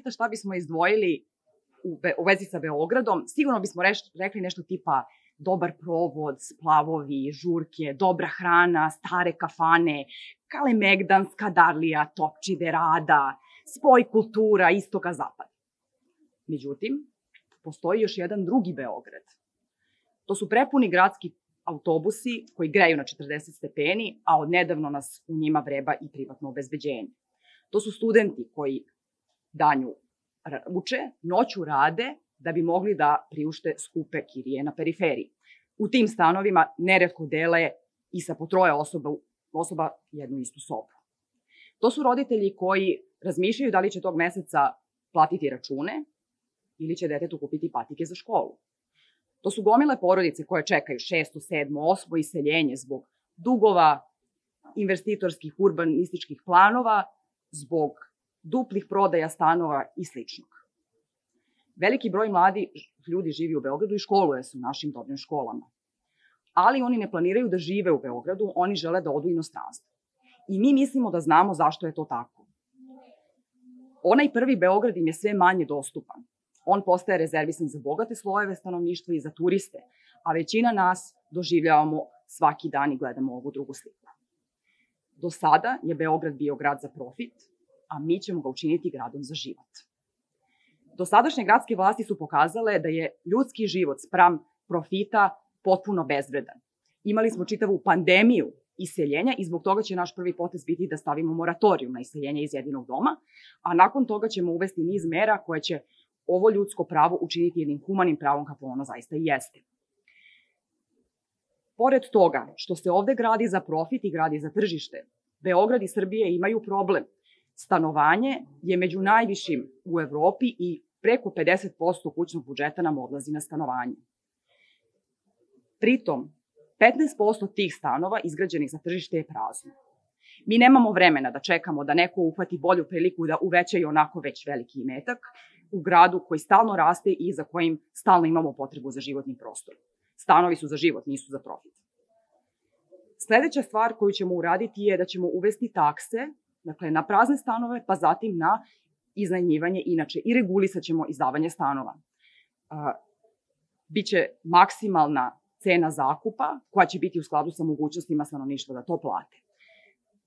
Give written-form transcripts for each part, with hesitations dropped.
pita šta bismo izdvojili u vezi sa Beogradom, sigurno bismo rekli nešto tipa dobar provod, splavovi, žurke, dobra hrana, stare kafane, Kalemegdan, Skadarlija, Topčide, Rada, spoj kultura, istoka, zapada. Međutim, postoji još jedan drugi Beograd. To su prepuni gradski autobusi koji greju na 40 stepeni, a odnedavno nas u njima vreba i privatno obezbeđenje. To su studenti koji danju uče, noću rade da bi mogli da priušte skupe kirije na periferiji. U tim stanovima neretko dele i sa po 3 osoba jednu istu sobu. To su roditelji koji razmišljaju da li će tog meseca platiti račune ili će detetu kupiti patike za školu. To su gomile porodice koje čekaju 6., 7., 8. iseljenje zbog dugova, investitorskih, urbanističkih planova, zbog duplih prodaja stanova i sličnog. Veliki broj mladi ljudi živi u Beogradu i školuje se u našim dobrim školama. Ali oni ne planiraju da žive u Beogradu, oni žele da odu u inostranstvo. I mi mislimo da znamo zašto je to tako. Onaj prvi Beograd im je sve manje dostupan. On postaje rezervisan za bogate slojeve stanovništva i za turiste, a većina nas doživljavamo svaki dan i gledamo ovu drugu sliku. Do sada je Beograd bio grad za profit, a mi ćemo ga učiniti gradom za život. Dosadašnje gradske vlasti su pokazale da je ljudski život spram profita potpuno bezvredan. Imali smo čitavu pandemiju iseljenja i zbog toga će naš prvi potez biti da stavimo moratorijum na iseljenje iz jedinog doma, a nakon toga ćemo uvesti niz mera koje će ovo ljudsko pravo učiniti jednim humanim pravom kako ono zaista i jeste. Pored toga što se ovde gradi za profit i gradi za tržište, Beograd i Srbije imaju problem. Stanovanje je među najvišim u Evropi i preko 50% kućnog budžeta nam odlazi na stanovanje. Pritom, 15% tih stanova izgrađenih za tržište je prazno. Mi nemamo vremena da čekamo da neko uhvati bolju priliku da uveća i onako već veliki imetak u gradu koji stalno raste i za kojim stalno imamo potrebu za životnim prostorom. Stanovi su za život, nisu za profit. Sledeća stvar koju ćemo uraditi je da ćemo uvesti takse, dakle na prazne stanove, pa zatim na iznajmljivanje inače i regulisat ćemo izdavanje stanova. Biće maksimalna cena zakupa koja će biti u skladu sa mogućnostima stanovništva da to plate.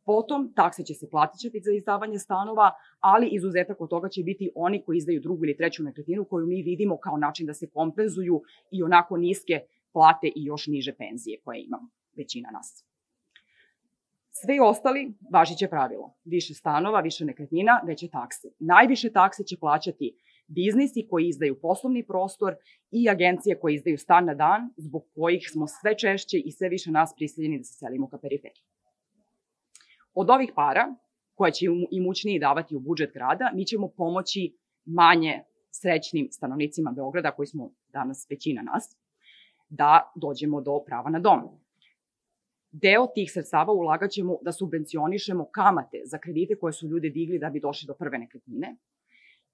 Potom, takse će se plaćati za izdavanje stanova, ali izuzetak od toga će biti oni koji izdaju drugu ili treću nekretninu koju mi vidimo kao način da se kompenzuju i onako niske plate i još niže penzije koje imamo, većina nas. Sve ostali važiće pravilo. Više stanova, više nekretnina, veće takse. Najviše takse će plaćati biznisi koji izdaju poslovni prostor i agencije koje izdaju stan na dan, zbog kojih smo sve češće i sve više nas prisiljeni da se selimo ka periferiji. Od ovih para, koje će imućniji davati u budžet grada, mi ćemo pomoći manje srećnim stanovnicima Beograda, koji smo danas većina nas, da dođemo do prava na dom. Deo tih sredstava ulagat ćemo da subvencionišemo kamate za kredite koje su ljudi digli da bi došli do prve nekretnine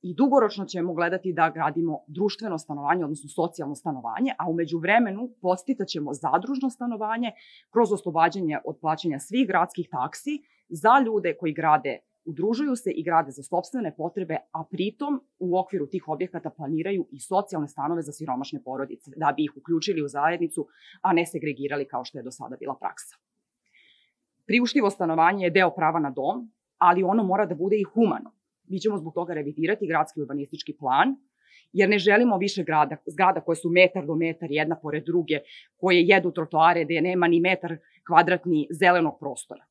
i dugoročno ćemo gledati da gradimo društveno stanovanje, odnosno socijalno stanovanje, a umeđu vremenu podsticaćemo zadružno stanovanje kroz oslobađanje od plaćanja svih gradskih taksi za ljude koji grade, udružuju se i grade za sopstvene potrebe, a pritom u okviru tih objekata planiraju i socijalne stanove za siromašne porodice, da bi ih uključili u zajednicu, a ne segregirali kao što je do sada bila praksa. Priuštivo stanovanje je deo prava na dom, ali ono mora da bude i humano. Mi ćemo zbog toga revidirati gradski urbanistički plan, jer ne želimo više zgrada koje su metar do metar jedna pored druge, koje jedu trotoare gde nema ni metar kvadratni zelenog prostora.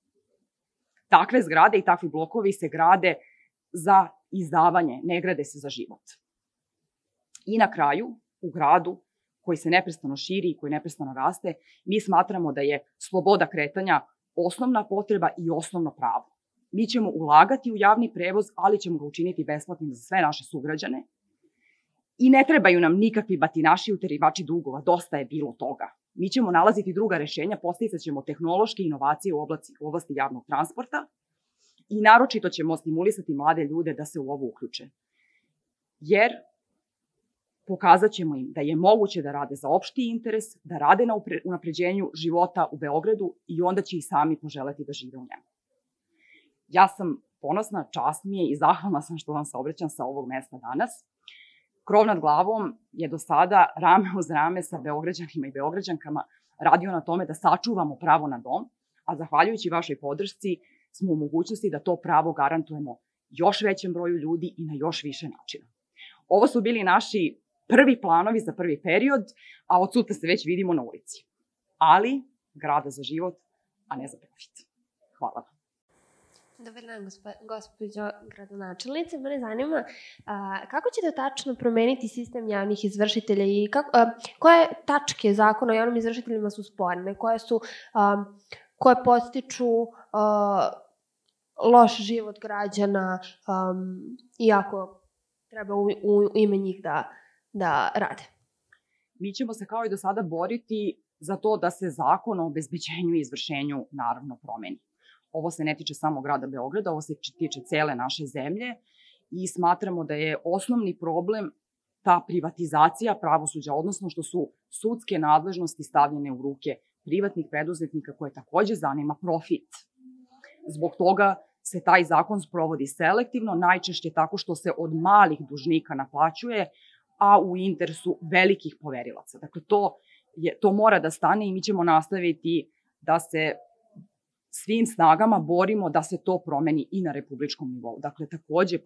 Takve zgrade i takvi blokovi se grade za izdavanje, ne grade se za život. I na kraju, u gradu koji se neprestano širi i koji neprestano raste, mi smatramo da je sloboda kretanja osnovna potreba i osnovno pravo. Mi ćemo ulagati u javni prevoz, ali ćemo ga učiniti besplatnim za sve naše sugrađane. I ne trebaju nam nikakvi batinaši i uterivači dugova, dosta je bilo toga. Mi ćemo nalaziti druga rešenja, podsticat ćemo tehnološke inovacije u oblasti javnog transporta i naročito ćemo stimulisati mlade ljude da se u ovo uključe. Jer pokazat ćemo im da je moguće da rade za opšti interes, da rade na unapređenju života u Beogradu i onda će i sami poželeti da žive u njemu. Ja sam ponosna, čast mi je i zahvalna sam što vam se obraćam sa ovog mesta danas. Krov nad glavom je do sada rame uz rame sa Beograđanima i Beograđankama radio na tome da sačuvamo pravo na dom, a zahvaljujući vašoj podršci smo u mogućnosti da to pravo garantujemo još većem broju ljudi i na još više načina. Ovo su bili naši prvi planovi za prvi period, a od sutra se već vidimo na ulici. Ali grada za život, a ne za profit. Hvala vam. Dobar dan, gospođo gradonačelnice. Mene zanima kako ćete tačno promeniti sistem javnih izvršitelja i koje tačke zakona o javnim izvršiteljima su sporne, koje podstiču loš život građana, iako treba u ime njih da rade. Mi ćemo se kao i do sada boriti za to da se zakon o obezbeđenju i izvršenju naravno promeni. Ovo se ne tiče samo grada Beograda, ovo se tiče cele naše zemlje i smatramo da je osnovni problem ta privatizacija pravosuđa, odnosno što su sudske nadležnosti stavljene u ruke privatnih preduzetnika koje takođe zanima profit. Zbog toga se taj zakon sprovodi selektivno, najčešće tako što se od malih dužnika naplaćuje, a u interesu velikih poverilaca. Dakle, to mora da stane i mi ćemo nastaviti da se svim snagama borimo da se to promeni i na republičkom nivou. Dakle, takođe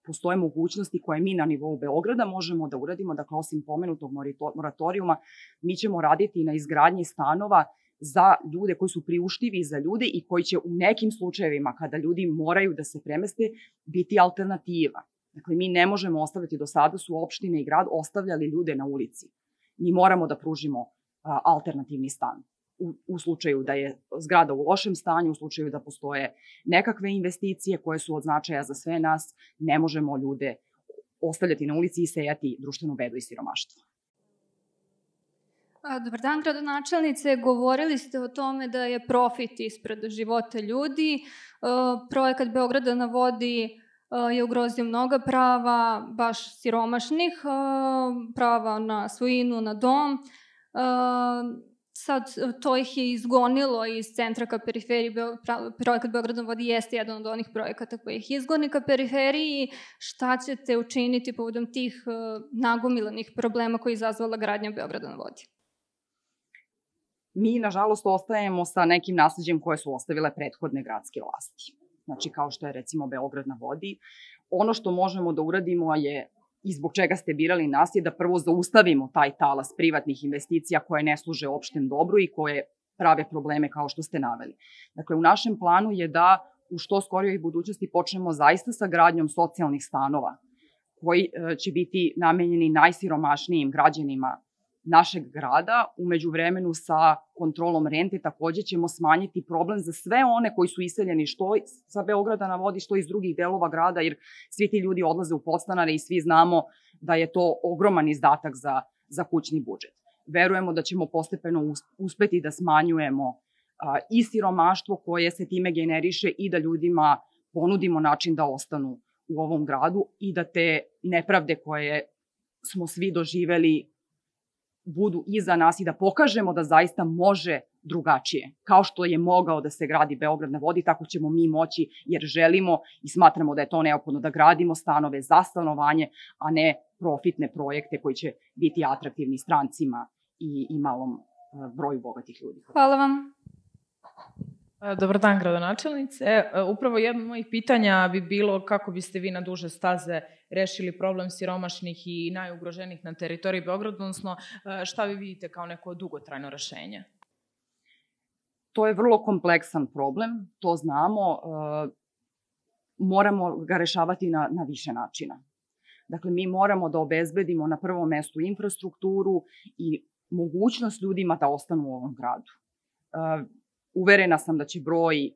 postoje mogućnosti koje mi na nivou Beograda možemo da uradimo. Dakle, osim pomenutog moratorijuma, mi ćemo raditi na izgradnji stanova za ljude koji su priuštivi za ljude i koji će u nekim slučajevima, kada ljudi moraju da se premeste, biti alternativa. Dakle, mi ne možemo ostavljati, do sada su opštine i grad ostavljali ljude na ulici. Mi moramo da pružimo alternativni stan. U slučaju da je zgrada u lošem stanju, u slučaju da postoje nekakve investicije koje su od značaja za sve nas, ne možemo ljude ostavljati na ulici i sejati društvenu bedu i siromaštvo. Dobar dan, gradonačelnice. Govorili ste o tome da je profit ispred života ljudi. Projekat Beograda na vodi je ugrozio mnoga prava, baš siromašnih, prava na svojinu, na dom. Sad to ih je izgonilo iz centra ka periferiji. Projekat Beograda na vodi jeste jedan od onih projekata koji ih izgoni ka periferiji. Šta ćete učiniti povodom tih nagomilanih problema koji je izazvala gradnja Beograda na vodi? Mi, nažalost, ostajemo sa nekim nasleđem koje su ostavile prethodne gradske vlasti. Znači, kao što je recimo Beograd na vodi. Ono što možemo da uradimo je, i zbog čega ste birali nas, je da prvo zaustavimo taj talas privatnih investicija koje ne služe opštem dobru i koje prave probleme kao što ste naveli. Dakle, u našem planu je da u što skorijoj budućnosti počnemo zaista sa gradnjom socijalnih stanova koji će biti namenjeni najsiromašnijim građanima našeg grada. Umeđu vremenu sa kontrolom rente takođe ćemo smanjiti problem za sve one koji su iseljeni što sa Beograda na vodi, što iz drugih delova grada, jer svi ti ljudi odlaze u podstanare i svi znamo da je to ogroman izdatak za kućni budžet. Verujemo da ćemo postepeno uspeti da smanjujemo i siromaštvo koje se time generiše i da ljudima ponudimo način da ostanu u ovom gradu i da te nepravde koje smo svi doživeli budu iza nas i da pokažemo da zaista može drugačije. Kao što je mogao da se gradi Beograd na vodi, tako ćemo mi moći, jer želimo i smatramo da je to neophodno da gradimo stanove za stanovanje, a ne profitne projekte koji će biti atraktivni strancima i malom broju bogatih ljudi. Hvala vam. Dobar dan, gradonačelnice. Upravo jedno od mojih pitanja bi bilo kako biste vi na duže staze rešili problem siromašnih i najugroženijih na teritoriji Beograda, odnosno šta vi vidite kao neko dugotrajno rešenje? To je vrlo kompleksan problem, to znamo. Moramo ga rešavati na više načina. Dakle, mi moramo da obezbedimo na prvom mestu infrastrukturu i mogućnost ljudima da ostanu u ovom gradu. Uverena sam da će broj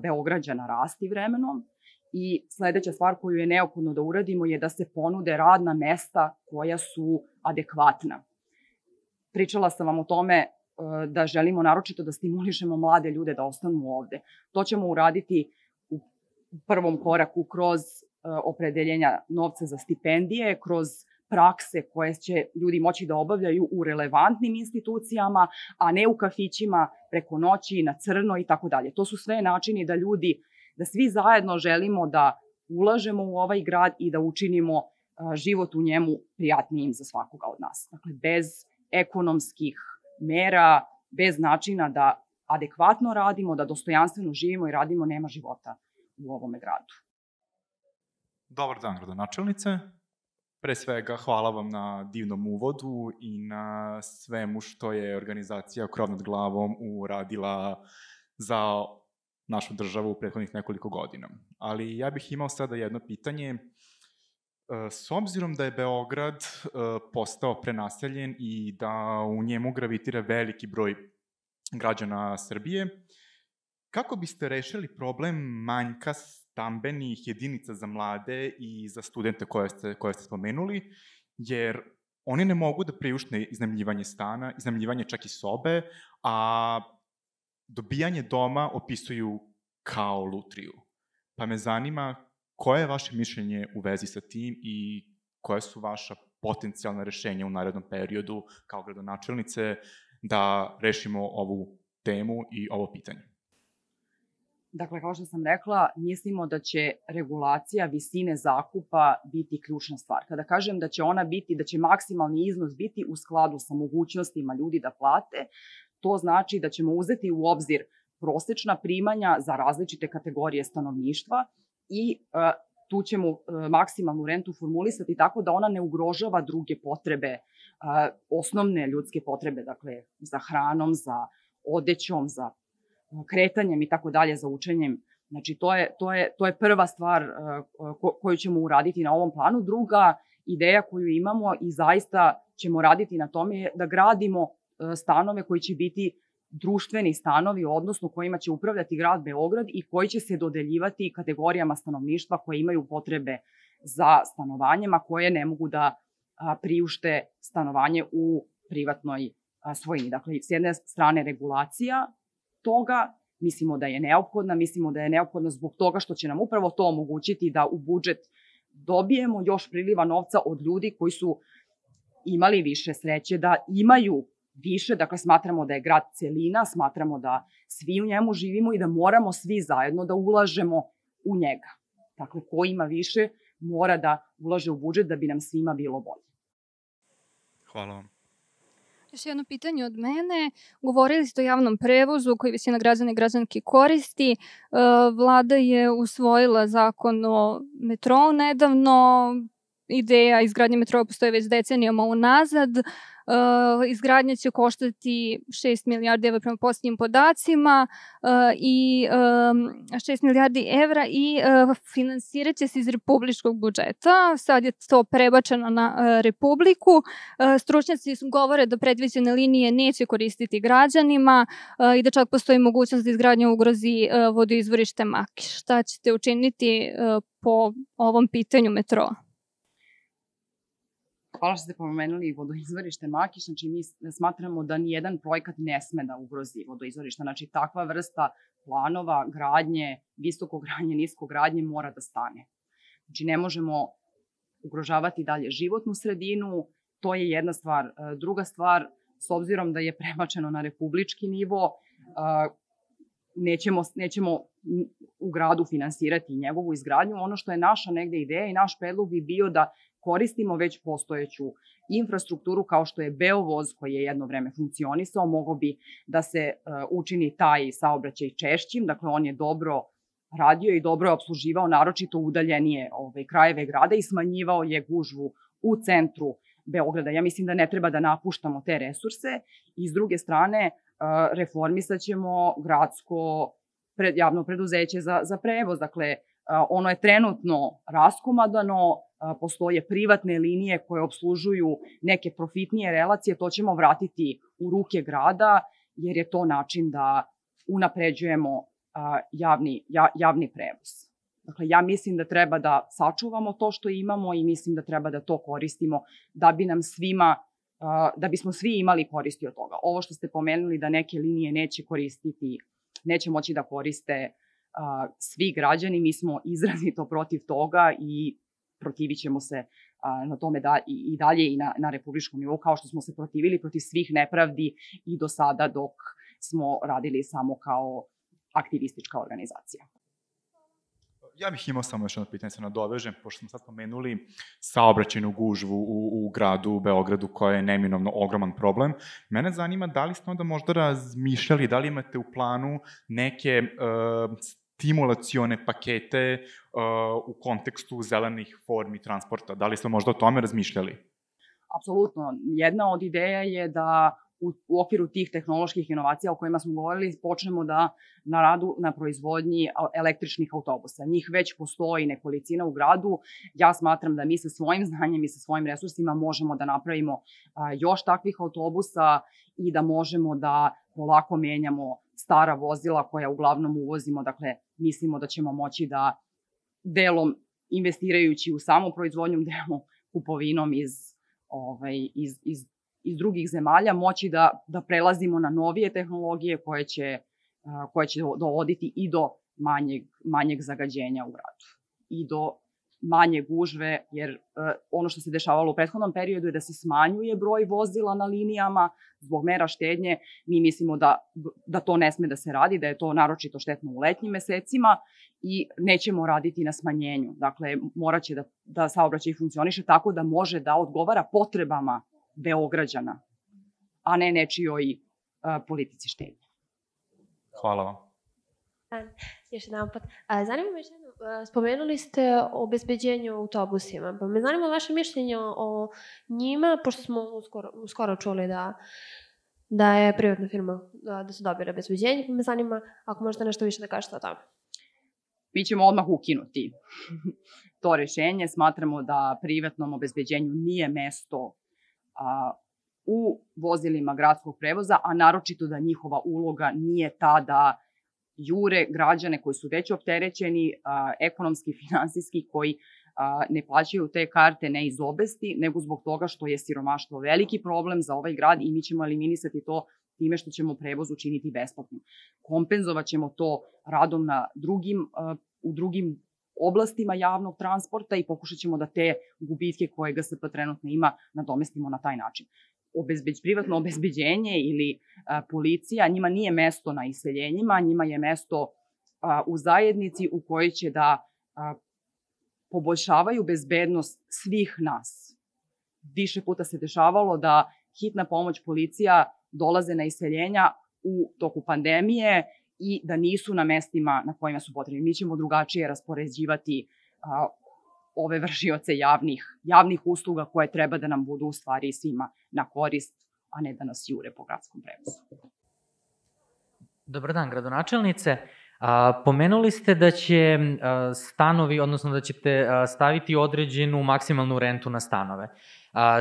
Beograđana rasti vremenom i sledeća stvar koju je neophodno da uradimo je da se ponude radna mesta koja su adekvatna. Pričala sam vam o tome da želimo naročito da stimulišemo mlade ljude da ostanu ovde. To ćemo uraditi u prvom koraku kroz opredeljenja novca za stipendije, kroz prakse koje će ljudi moći da obavljaju u relevantnim institucijama, a ne u kafićima preko noći, na crno i tako dalje. To su sve načini da ljudi da svi zajedno želimo da ulažemo u ovaj grad i da učinimo život u njemu prijatnijim za svakoga od nas. Dakle, bez ekonomskih mera, bez načina da adekvatno radimo, da dostojanstveno živimo i radimo, nema života u ovome gradu. Dobar dan, gradonačelnice. Pre svega, hvala vam na divnom uvodu i na svemu što je organizacija Krov nad glavom uradila za našu državu u prethodnih nekoliko godina. Ali ja bih imao sada jedno pitanje. S obzirom da je Beograd postao prenaseljen i da u njemu gravitira veliki broj građana Srbije, kako biste rešili problem manjka stambenih jedinica za mlade i za studente koje ste spomenuli, jer oni ne mogu da priušte iznajmljivanje stana, iznajmljivanje čak i sobe, a dobijanje doma opisuju kao lutriju. Pa me zanima koje je vaše mišljenje u vezi sa tim i koje su vaša potencijalna rešenja u narednom periodu kao gradonačelnice da rešimo ovu temu i ovo pitanje? Dakle, kao što sam rekla, mislimo da će regulacija visine zakupa biti ključna stvar. Kada kažem da će ona biti, da će maksimalni iznos biti u skladu sa mogućnostima ljudi da plate, to znači da ćemo uzeti u obzir prosečna primanja za različite kategorije stanovništva i tu ćemo maksimalnu rentu formulisati tako da ona ne ugrožava druge potrebe, osnovne ljudske potrebe, dakle za hranom, za odećom, za kretanjem i tako dalje, za učenjem. Znači, to je prva stvar koju ćemo uraditi na ovom planu. Druga ideja koju imamo i zaista ćemo raditi na tome je da gradimo stanove koji će biti društveni stanovi, odnosno kojima će upravljati grad Beograd i koji će se dodeljivati kategorijama stanovništva koje imaju potrebe za stanovanjem, a koje ne mogu da priušte stanovanje u privatnoj svojini. Dakle, s jedne strane regulacija toga, mislimo da je neophodna zbog toga što će nam upravo to omogućiti da u budžet dobijemo još priliva novca od ljudi koji su imali više sreće da imaju više, dakle smatramo da je grad celina, smatramo da svi u njemu živimo i da moramo svi zajedno da ulažemo u njega. Dakle, ko ima više mora da ulaže u budžet da bi nam svima bilo bolje. Hvala vam. Još jedno pitanje od mene. Govorili ste o javnom prevozu koji većina građana i građanki koristi. Vlada je usvojila zakon o metrou nedavno. Ideja izgradnje metroa postoje već decenijama unazad. Izgradnja će koštati 6 milijardi evra prema posljednjim podacima i 6 milijardi evra i finansirat će se iz republičkog budžeta. Sad je to prebačeno na Republiku. Stručnjaci govore da predviđene linije neće koristiti građanima i da čak postoji mogućnost da izgradnja ugrozi vodoizvorište Makiš. Šta ćete učiniti po ovom pitanju metroa? Hvala što ste pomenuli vodoizvorište Makiš. Znači, mi smatramo da nijedan projekat ne sme da ugrozi vodoizvorište. Znači, takva vrsta planova, gradnje, visoko gradnje, nisko gradnje mora da stane. Znači, ne možemo ugrožavati dalje životnu sredinu, to je jedna stvar. Druga stvar, s obzirom da je prebačeno na republički nivo, nećemo u gradu finansirati njegovu izgradnju. Ono što je naša negde ideja i naš predlog bi bio da koristimo već postojeću infrastrukturu kao što je Beovoz koji je jedno vreme funkcionisao, mogo bi da se učini taj saobraćaj češćim, dakle on je dobro radio i dobro je obsluživao naročito udaljenije krajeve grada i smanjivao je gužvu u centru Beograda. Ja mislim da ne treba da napuštamo te resurse i s druge strane reformisat ćemo gradsko javno preduzeće za prevoz. Dakle, ono je trenutno raskomadano, postoje privatne linije koje obslužuju neke profitnije relacije, to ćemo vratiti u ruke grada, jer je to način da unapređujemo javni prevoz. Dakle, ja mislim da treba da sačuvamo to što imamo i mislim da treba da to koristimo da bi nam svima, da bismo svi imali koristi od toga. Ovo što ste pomenuli da neke linije neće moći da koriste svi građani, mi smo izrazito protiv toga i protivit ćemo se na tome i dalje i na republičkom nivou, kao što smo se protivili protiv svih nepravdi i do sada dok smo radili samo kao aktivistička organizacija. Ja bih imao samo još jedno pitanje, se nadovežem, pošto smo sad pomenuli saobraćajnu gužvu u gradu, u Beogradu, koja je neminovno ogroman problem. Mene zanima da li ste onda možda razmišljali, da li imate u planu neke stimulacione pakete u kontekstu zelenih formi transporta. Da li ste možda o tome razmišljali? Apsolutno. Jedna od ideja je da u okviru tih tehnoloških inovacija o kojima smo govorili počnemo da na radu na proizvodnji električnih autobusa. Njih već postoji nekolicina u gradu. Ja smatram da mi sa svojim znanjem i sa svojim resursima možemo da napravimo još takvih autobusa i da možemo da polako menjamo stara vozila koja uglavnom uvozimo. Dakle, mislimo da ćemo moći da delom investirajući u samu proizvodnju, delom kupovinom iz drugih zemalja moći da prelazimo na novije tehnologije koje će dovoditi i do manjeg zagađenja u gradu i do manje gužve, jer ono što se dešavalo u prethodnom periodu je da se smanjuje broj vozila na linijama zbog mera štednje. Mi mislimo da to ne sme da se radi, da je to naročito štetno u letnjim mesecima i nećemo raditi na smanjenju. Dakle, morat će da saobraćaj funkcioniše tako da može da odgovara potrebama Beograđana, a ne nečijoj politici štednje. Hvala vam. Još jedan put. Zanima me jedno, spomenuli ste o obezbeđenju autobusima, pa me zanima vaše mišljenje o njima, pošto smo uskoro čuli da je privatna firma, da su dobili obezbeđenje, pa me zanima ako možete nešto više da kažete o tome. Mi ćemo odmah ukinuti to rešenje. Smatramo da privatnom obezbeđenju nije mesto u vozilima gradskog prevoza, a naročito da njihova uloga nije ta da jure građane koji su već opterećeni ekonomski, finansijski, koji ne plaćaju te karte ne iz obesti, nego zbog toga što je siromaštvo veliki problem za ovaj grad i mi ćemo eliminisati to time što ćemo prevoz učiniti besplatnim. Kompenzovat ćemo to radom u drugim oblastima javnog transporta i pokušat ćemo da te gubitke koje GSP trenutno ima nadomestimo na taj način. Privatno obezbeđenje ili policija, njima nije mesto na iseljenjima, njima je mesto u zajednici u kojoj će da poboljšavaju bezbednost svih nas. Više puta se dešavalo da hitna pomoć, policija dolaze na iseljenja u toku pandemije i da nisu na mestima na kojima su potrebni. Mi ćemo drugačije raspoređivati ove vršioce javnih usluga koje treba da nam budu u stvari svima na korist, a ne da nas jure po gradskom prevozu. Dobar dan, gradonačelnice. Pomenuli ste da će stanovi, odnosno da ćete staviti određenu maksimalnu rentu na stanove.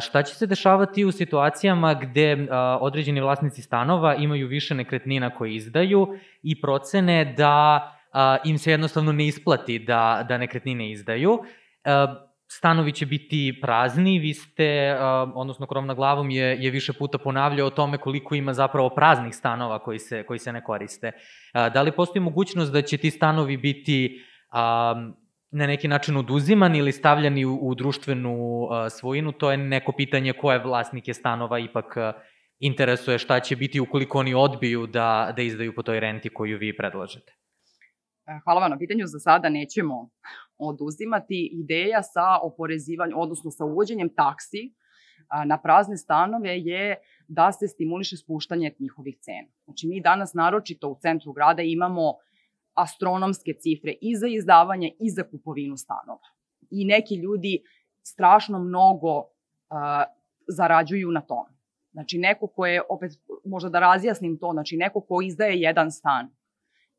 Šta će se dešavati u situacijama gde određeni vlasnici stanova imaju više nekretnina koje izdaju i procene da im se jednostavno ne isplati da nekretnine izdaju? Stanovi će biti prazni, vi ste, odnosno Krov nad glavom je više puta ponavljao o tome koliko ima zapravo praznih stanova koji se ne koriste. Da li postoji mogućnost da će ti stanovi biti na neki način oduzimani ili stavljani u društvenu svojinu? To je neko pitanje koje vlasnike stanova ipak interesuje, šta će biti ukoliko oni odbiju da izdaju po toj renti koju vi predlažete. Hvala vam na pitanju. Za sada nećemo oduzimati. Ideja sa oporezivanjem, odnosno sa uvođenjem taksi na prazne stanove je da se stimuliše spuštanje njihovih cena. Znači, mi danas naročito u centru grada imamo astronomske cifre i za izdavanje i za kupovinu stanova. I neki ljudi strašno mnogo zarađuju na tome. Znači, neko ko je, opet možda da razjasnim to, znači neko ko izdaje jedan stan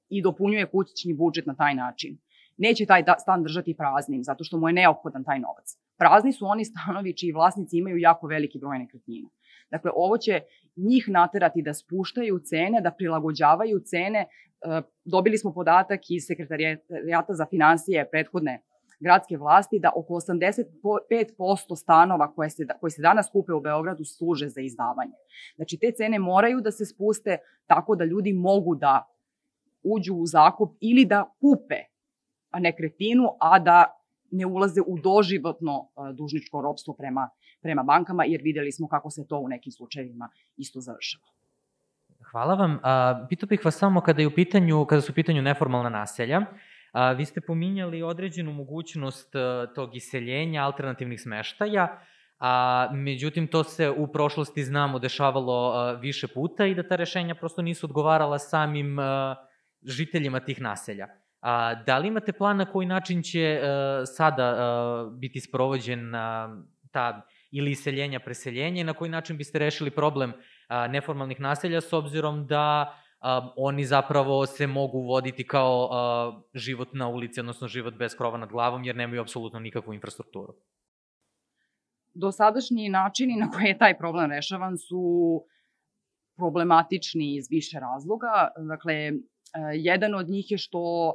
i dopunjuje kućni budžet na taj način, neće taj stan držati praznim, zato što mu je neophodan taj novac. Prazni su oni stanovi čiji vlasnici imaju jako veliki broj nekretnina. Dakle, ovo će njih naterati da spuštaju cene, da prilagođavaju cene. Dobili smo podatak iz Sekretarijata za finansije prethodne gradske vlasti da oko 85% stanova koji se danas kupe u Beogradu služe za izdavanje. Znači, te cene moraju da se spuste tako da ljudi mogu da uđu u zakup ili da kupe nekretninu, a da ne ulaze u doživotno dužničko ropstvo prema bankama, jer videli smo kako se to u nekim slučajevima isto završava. Hvala vam. Pitao bih vas samo kada su u pitanju neformalna naselja. Vi ste pominjali određenu mogućnost tog iseljenja, alternativnih smeštaja, međutim to se u prošlosti, znamo, dešavalo više puta i da ta rešenja prosto nisu odgovarala samim žiteljima tih naselja. Da li imate plan na koji način će sada biti sprovođen ta ili iseljenja, preseljenja i na koji način biste rešili problem neformalnih naselja s obzirom da oni zapravo se mogu voditi kao život na ulici, odnosno život bez krova nad glavom, jer nemaju apsolutno nikakvu infrastrukturu? Dosadašnji načini na koje je taj problem rešavan su problematični iz više razloga. Dakle, jedan od njih je što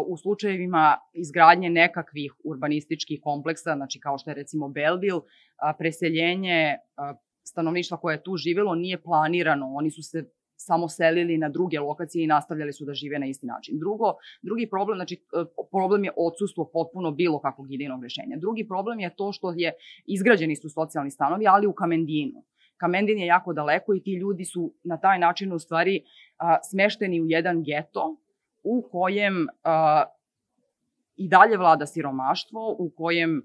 u slučajevima izgradnje nekakvih urbanističkih kompleksa, znači kao što je recimo Belleville, preseljenje stanovništva koje je tu živelo nije planirano. Oni su se samo selili na druge lokacije i nastavljali su da žive na isti način. Drugi problem, znači problem je odsustvo potpuno bilo kakvog idejnog rešenja. Drugi problem je to što izgrađeni su socijalni stanovi, ali u Kamendinu. Kamendin je jako daleko i ti ljudi su na taj način u stvari smešteni u jedan geto u kojem i dalje vlada siromaštvo, u kojem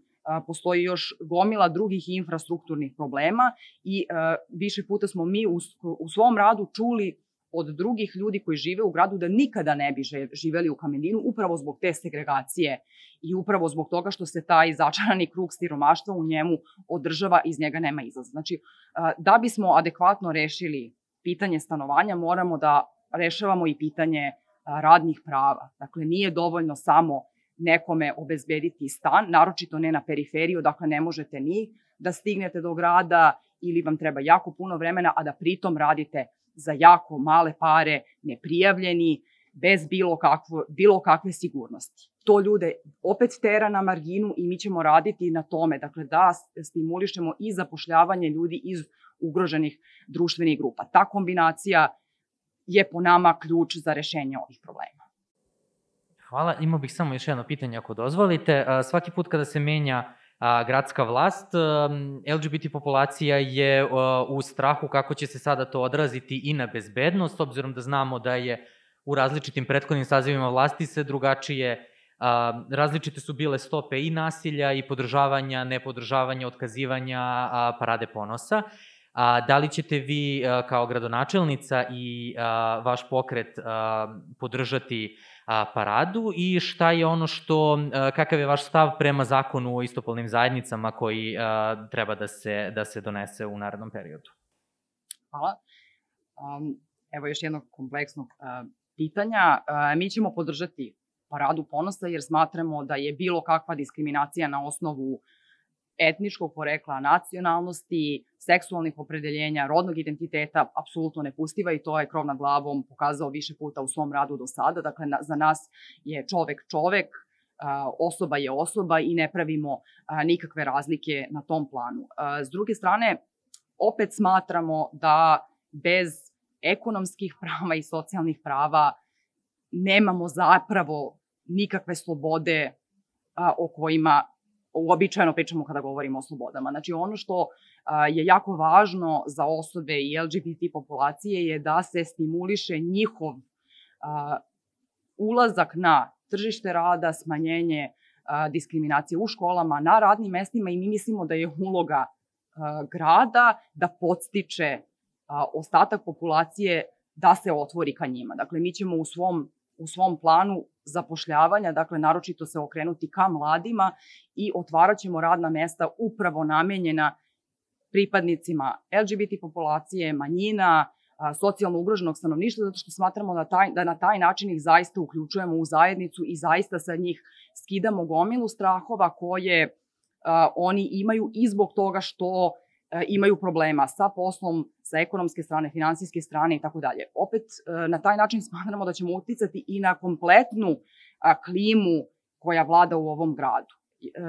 postoji još gomila drugih infrastrukturnih problema i više puta smo mi u svom radu čuli od drugih ljudi koji žive u gradu da nikada ne bi živeli u Kamendinu upravo zbog te segregacije i upravo zbog toga što se taj začarani krug siromaštva u njemu održava, iz njega nema izlaza. Znači, da bismo adekvatno rešili pitanje stanovanja, moramo da rešavamo i pitanje radnih prava. Dakle, nije dovoljno samo nekome obezbediti stan, naročito ne na periferiju, dakle ne možete ni da stignete do grada ili vam treba jako puno vremena, a da pritom radite za jako male pare, neprijavljeni, bez bilo kakve sigurnosti. To ljude opet tera na marginu i mi ćemo raditi na tome, dakle da stimulišemo i zapošljavanje ljudi iz ugroženih društvenih grupa. Ta kombinacija je po nama ključ za rešenje ovih problema. Hvala. Imao bih samo još jedno pitanje ako dozvolite. Svaki put kada se menja gradska vlast, LGBT populacija je u strahu kako će se sada to odraziti i na bezbednost, s obzirom da znamo da je u različitim prethodnim sazivima vlasti se drugačije, različite su bile stope i nasilja i podržavanja, nepodržavanja, otkazivanja parade ponosa. Da li ćete vi kao gradonačelnica i vaš pokret podržati paradu i šta je ono kakav je vaš stav prema zakonu o istopolnim zajednicama koji treba da se donese u narednom periodu? Hvala. Evo još jednog kompleksnog pitanja. Mi ćemo podržati paradu ponosa jer smatramo da je bilo kakva diskriminacija na osnovu etničkog porekla, nacionalnosti, seksualnih opredeljenja, rodnog identiteta apsolutno nepustiva i to je Krov nad glavom pokazao više puta u svom radu do sada. Dakle, za nas je čovek čovek, osoba je osoba i ne pravimo nikakve razlike na tom planu. S druge strane, opet smatramo da bez ekonomskih prava i socijalnih prava nemamo zapravo nikakve slobode o kojima uobičajeno pričamo kada govorimo o slobodama. Znači, ono što je jako važno za osobe i LGBT populacije je da se stimuliše njihov ulazak na tržište rada, smanjenje diskriminacije u školama, na radnim mestima i mi mislimo da je uloga grada da podstiče ostatak populacije da se otvori ka njima. Dakle, mi ćemo u svom planu zapošljavanja, dakle, naročito se okrenuti ka mladima i otvarat ćemo radna mesta upravo namenjena pripadnicima LGBT populacije, manjina, socijalno ugroženog stanovništva, zato što smatramo da na taj način ih zaista uključujemo u zajednicu i zaista sa njih skidamo gomilu strahova koje oni imaju i zbog toga što imaju problema sa poslom, sa ekonomske strane, finansijske strane i tako dalje. Opet, na taj način smatramo da ćemo uticati i na kompletnu klimu koja vlada u ovom gradu.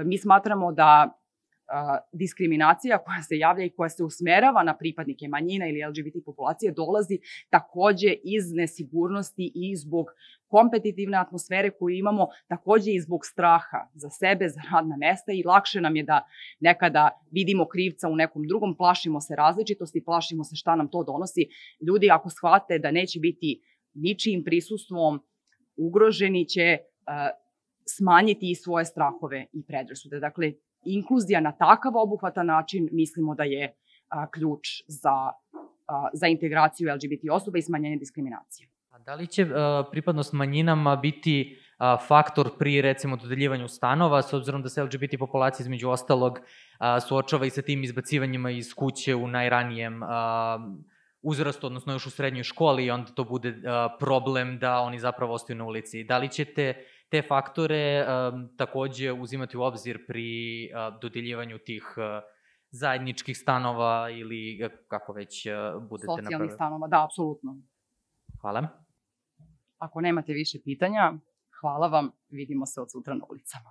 Mi smatramo da diskriminacija koja se javlja i koja se usmerava na pripadnike manjina ili LGBT populacije dolazi takođe iz nesigurnosti i zbog kompetitivne atmosfere koju imamo, takođe i zbog straha za sebe, za radna mesta i lakše nam je da nekada vidimo krivca u nekom drugom, plašimo se različitosti, plašimo se šta nam to donosi. Ljudi ako shvate da neće biti ničijim prisustvom ugroženi će smanjiti i svoje strahove i predrasude. Dakle, inkluzija na takav obuhvatan način mislimo da je ključ za integraciju LGBT osoba i smanjenje diskriminacije. A da li će pripadnost manjinama biti faktor pri, recimo, dodeljivanju stanova, s obzirom da se LGBT populacija između ostalog suočava i sa tim izbacivanjima iz kuće u najranijem uzrastu, odnosno još u srednjoj školi, i onda to bude problem da oni zapravo ostaju na ulici. Da li ćete te faktore takođe uzimati u obzir pri dodeljivanju tih zajedničkih stanova ili kako već budete napravili? Socijalnih stanova, da, apsolutno. Hvala. Ako nemate više pitanja, hvala vam, vidimo se od sutra na ulicama.